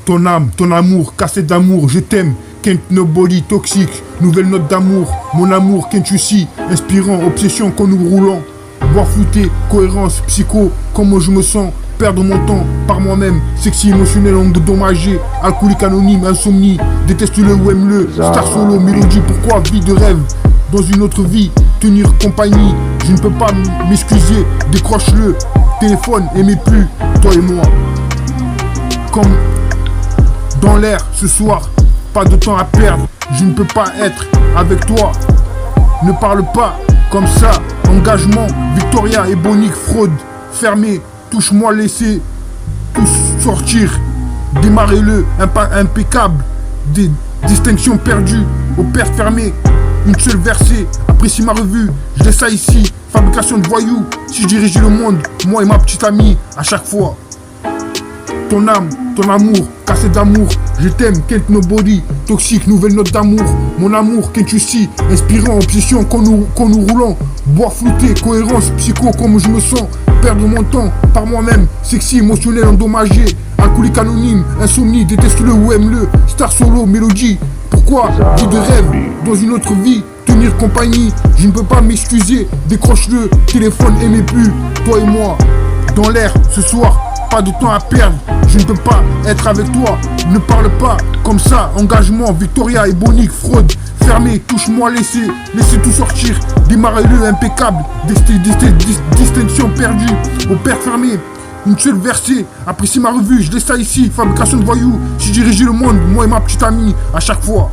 Ton âme, ton amour, cassette d'amour, je t'aime. Can't nobody toxique, nouvelle note d'amour. Mon amour, can't you see, inspirant, obsession quand nous roulons. Boire flouté, cohérence, psycho, comment je me sens. Perdre mon temps par moi-même, sexy, émotionnel, endommagé, alcoolique anonyme, insomnie, déteste-le ou aime-le, star solo, mélodie, pourquoi, vie de rêve, dans une autre vie, tenir compagnie, je ne peux pas m'excuser, décroche-le, téléphone, aimez plus, toi et moi. Comme dans l'air ce soir, pas de temps à perdre, je ne peux pas être avec toi, ne parle pas comme ça, engagement, Victoria, Ebonique, fraude, fermé. Touche-moi, laissez tout sortir. Démarrez-le, impeccable. Des distinctions perdues, aux pertes fermées. Une seule versée, apprécie ma revue. Je laisse ça ici, fabrication de voyous. Si je dirigeais le monde, moi et ma petite amie, à chaque fois. Ton âme, ton amour, cassette d'amour. Je t'aime, can't nobody. Toxique, nouvelle note d'amour. Mon amour, can't you see. Inspirant, obsession quand nous roulons. Boire flouté, cohérence, psycho, comme je me sens. Perdre mon temps par moi-même, sexy, émotionnel, endommagé, alcoolique anonyme, insomnie, déteste-le ou aime-le, star solo, mélodie. Pourquoi, vie de rêve, dans une autre vie, tenir compagnie, je ne peux pas m'excuser, décroche-le, téléphone, aimez plus, toi et moi. Dans l'air, ce soir, pas de temps à perdre, je ne peux pas être avec toi, ne parle pas comme ça, engagement, Victoria, Ebonique, fraude. Fermé, touche-moi, laissez tout sortir, démarrez-le, impeccable, distinction perdue, au père fermé, une seule versée, apprécie ma revue, je laisse ça ici, fabrication de voyous, si je dirigeais le monde, moi et ma petite amie, à chaque fois.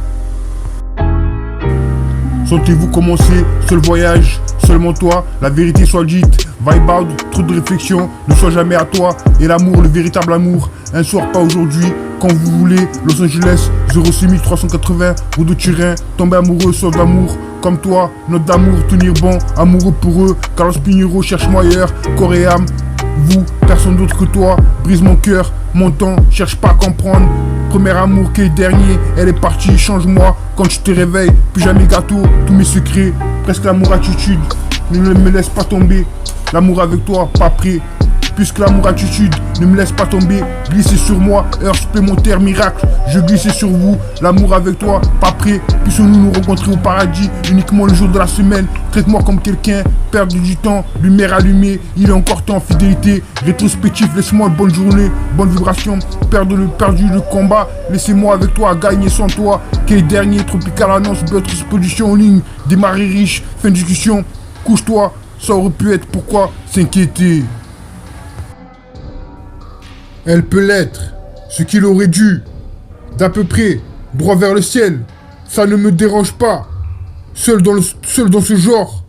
Sentez-vous commencer, seul voyage, seulement toi, la vérité soit dite, vibe out, trop de réflexion, ne sois jamais à toi, et l'amour, le véritable amour, un soir pas aujourd'hui, quand vous voulez, Los Angeles, 06380, route de Turin, tomber amoureux, sauve l'amour, comme toi, note d'amour, tenir bon, amoureux pour eux, Carlos Pinheiro, cherche-moi ailleurs, corps et âme, vous, personne d'autre que toi, brise mon cœur, mon temps, cherche pas à comprendre, premier amour qui est dernier, elle est partie, change-moi, quand je te réveille, plus jamais gâteau, tous mes secrets, presque l'amour attitude, ne me laisse pas tomber, l'amour avec toi, pas prêt. Puisque l'amour attitude ne me laisse pas tomber, glissez sur moi, heure supplémentaire, miracle, je glissais sur vous, l'amour avec toi, pas prêt, puissions-nous nous rencontrer au paradis, uniquement le jour de la semaine, traite-moi comme quelqu'un, perdre du temps, lumière allumée, il est encore temps, fidélité, rétrospectif, laisse-moi une bonne journée, bonne vibration, perdu le combat, laissez-moi avec toi, gagner sans toi, quel dernier, tropical annonce, votre exposition en ligne, démarrer riche, fin de discussion, couche-toi, ça aurait pu être, pourquoi s'inquiéter? Elle peut l'être, ce qu'il aurait dû, d'à peu près, droit vers le ciel, ça ne me dérange pas. Seul dans ce genre,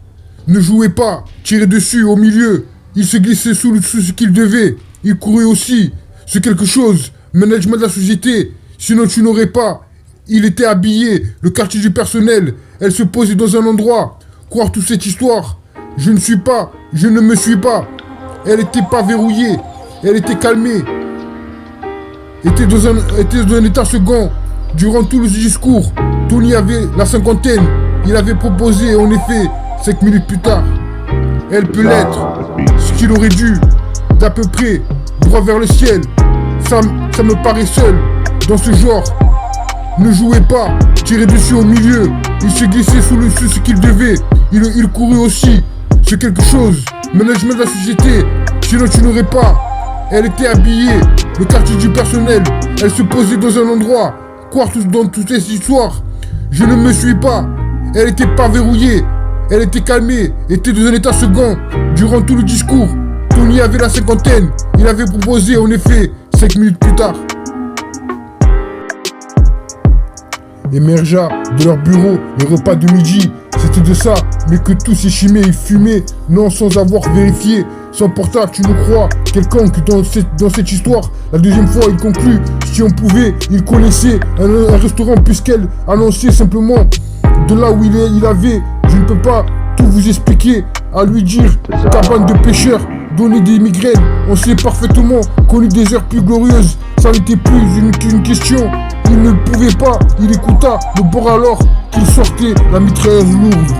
ne jouez pas, tirez dessus, au milieu, il se glissait sous ce qu'il devait, il courait aussi, c'est quelque chose, management de la société, sinon tu n'aurais pas, il était habillé, le quartier du personnel, elle se posait dans un endroit, croire toute cette histoire, je ne me suis pas, elle était pas verrouillée, elle était calmée, était dans un état second. Durant tout le discours, Tony avait la cinquantaine. Il avait proposé, en effet, 5 minutes plus tard. Elle peut l'être, ce qu'il aurait dû, d'à peu près, droit vers le ciel. Ça me paraît seul, dans ce genre. Ne jouez pas, tirez dessus au milieu. Il se glissait sous ce qu'il devait. Il courait aussi, c'est quelque chose. Management de la société, sinon tu n'aurais pas. Elle était habillée, le quartier du personnel, elle se posait dans un endroit, croire dans toutes ces histoires, je ne me suis pas, elle était pas verrouillée, elle était calmée, était dans un état second, durant tout le discours, Tony avait la cinquantaine, il avait proposé en effet, 5 minutes plus tard. Émergea de leur bureau, le repas de midi, c'était de ça, mais que tout s'échimait et fumait, non sans avoir vérifié. Son portable, tu nous crois, quelconque dans cette histoire. La deuxième fois, il conclut, si on pouvait, il connaissait un restaurant puisqu'elle annonçait simplement de là où il avait, je ne peux pas tout vous expliquer, à lui dire, cabane de pêcheurs, donner des migraines, on sait parfaitement, connu des heures plus glorieuses, ça n'était plus une question, il ne pouvait pas, il écouta le bord alors qu'il sortait la mitrailleuse lourde.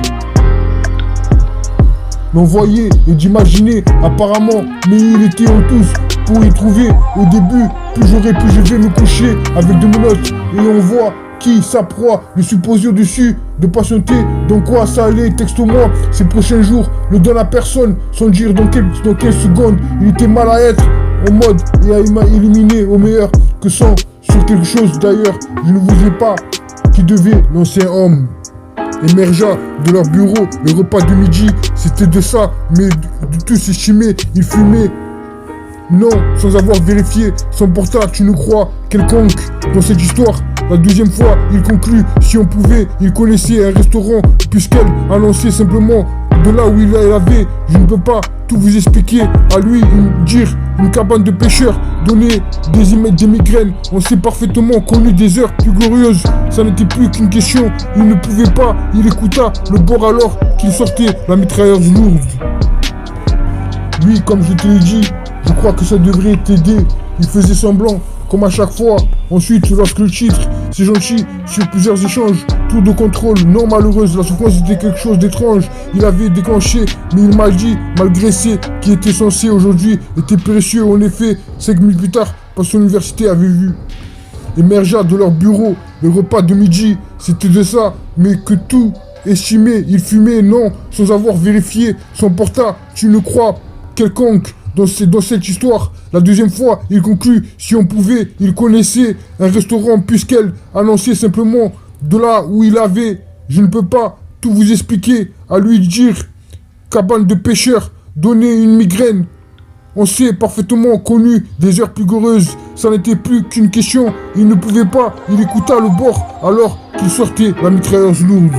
L'envoyer et d'imaginer apparemment, mais il était en tous pour y trouver. Au début, plus j'aurais pu, je vais me coucher avec de menottes et on voit qui sa proie, le supposé au-dessus, de patienter, dans quoi ça allait, texte-moi, ces prochains jours, ne donne à personne, sans dire dans quelle seconde, il était mal à être, en mode, et il m'a éliminé au meilleur, que sans, sur quelque chose d'ailleurs, je ne vous ai pas, qui devait, l'ancien homme, émergea de leur bureau, le repas de midi, c'était de ça, mais de tout s'estimer, il fumait, non, sans avoir vérifié, son portable, tu ne crois, quelconque, dans cette histoire. La deuxième fois, il conclut, si on pouvait, il connaissait un restaurant, puisqu'elle annonçait simplement de là où il avait. Je ne peux pas tout vous expliquer, à lui dire une cabane de pêcheurs, donner des migraines. On s'est parfaitement connu des heures plus glorieuses, ça n'était plus qu'une question, il ne pouvait pas, il écouta le bord alors qu'il sortait la mitrailleuse lourde. Lui, comme je te l'ai dit, je crois que ça devrait t'aider. Il faisait semblant, comme à chaque fois. Ensuite, lorsque le titre, c'est gentil, sur plusieurs échanges, tour de contrôle, non malheureuse, la souffrance était quelque chose d'étrange. Il avait déclenché, mais il m'a dit, malgré ce qui était censé aujourd'hui, était précieux. En effet, 5 minutes plus tard, parce que l'université avait vu. Émergea de leur bureau, le repas de midi, c'était de ça, mais que tout estimé, il fumait, non, sans avoir vérifié son portable, tu ne crois quelconque. Dans cette histoire, la deuxième fois, il conclut, si on pouvait, il connaissait un restaurant puisqu'elle annonçait simplement de là où il avait. Je ne peux pas tout vous expliquer, à lui dire, cabane de pêcheurs, donner une migraine. On s'est parfaitement connu des heures plus glorieuses, ça n'était plus qu'une question, il ne pouvait pas, il écouta le bord alors qu'il sortait la mitrailleuse lourde.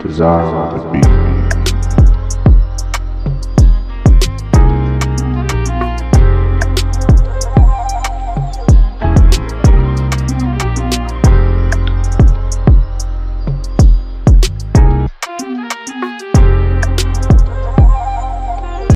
Desire on the beat.